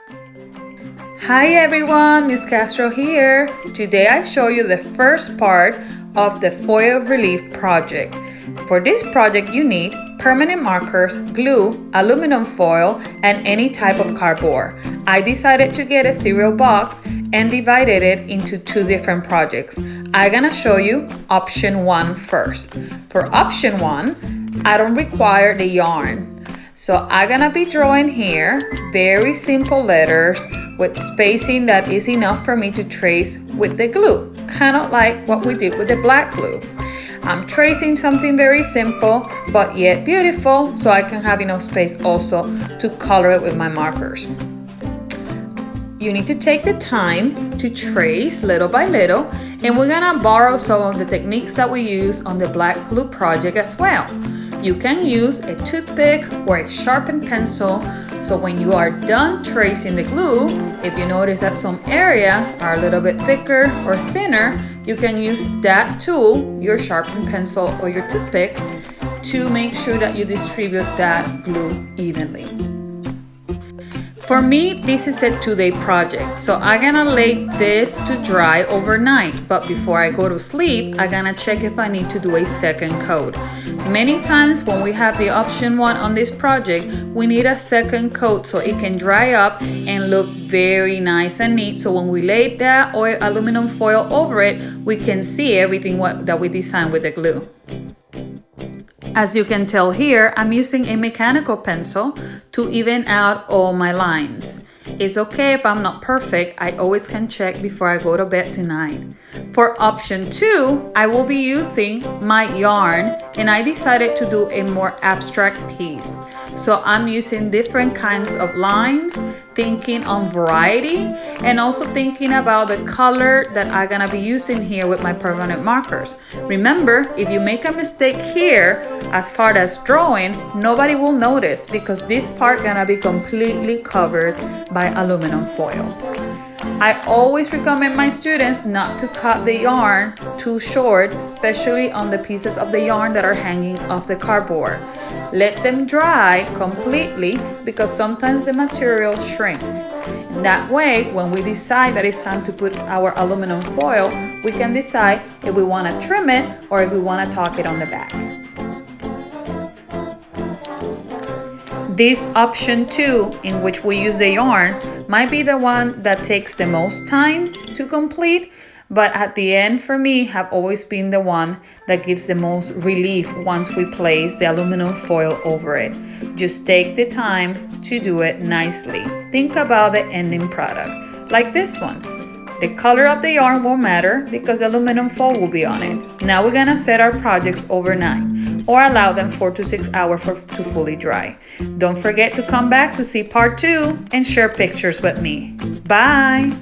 Hi everyone, Miss Castro here. Today I show you the first part of the foil relief project. For this project you need permanent markers, glue, aluminum foil, and any type of cardboard. I decided to get a cereal box and divided it into two different projects. I'm gonna show you option 1 first. For option 1, I don't require the yarn. So I'm gonna be drawing here very simple letters with spacing that is enough for me to trace with the glue, kind of like what we did with the black glue. I'm tracing something very simple but yet beautiful, so I can have enough space also to color it with my markers. You need to take the time to trace little by little, and we're gonna borrow some of the techniques that we use on the black glue project as well. You can use a toothpick or a sharpened pencil, so when you are done tracing the glue, if you notice that some areas are a little bit thicker or thinner, you can use that tool, your sharpened pencil or your toothpick, to make sure that you distribute that glue evenly. For me, this is a 2-day project, so I'm gonna lay this to dry overnight. But before I go to sleep, I'm gonna check if I need to do a second coat. Many times when we have the option 1 on this project, we need a second coat so it can dry up and look very nice and neat. So when we lay that aluminum foil over it, we can see everything that we designed with the glue. As you can tell here, I'm using a mechanical pencil to even out all my lines. It's okay if I'm not perfect, I always can check before I go to bed tonight. For option 2, I will be using my yarn, and I decided to do a more abstract piece. So I'm using different kinds of lines, thinking on variety, and also thinking about the color that I'm gonna be using here with my permanent markers. Remember, if you make a mistake here, as far as drawing, nobody will notice because this part gonna be completely covered by aluminum foil. I always recommend my students not to cut the yarn too short, especially on the pieces of the yarn that are hanging off the cardboard. Let them dry completely because sometimes the material shrinks. That way, when we decide that it's time to put our aluminum foil, we can decide if we want to trim it or if we want to tack it on the back. This option 2, in which we use the yarn, might be the one that takes the most time to complete, but at the end for me have always been the one that gives the most relief once we place the aluminum foil over it. Just take the time to do it nicely. Think about the ending product, like this one. The color of the yarn won't matter because the aluminum foil will be on it. Now we're gonna set our projects overnight or allow them 4 to 6 hours to fully dry. Don't forget to come back to see part 2 and share pictures with me. Bye!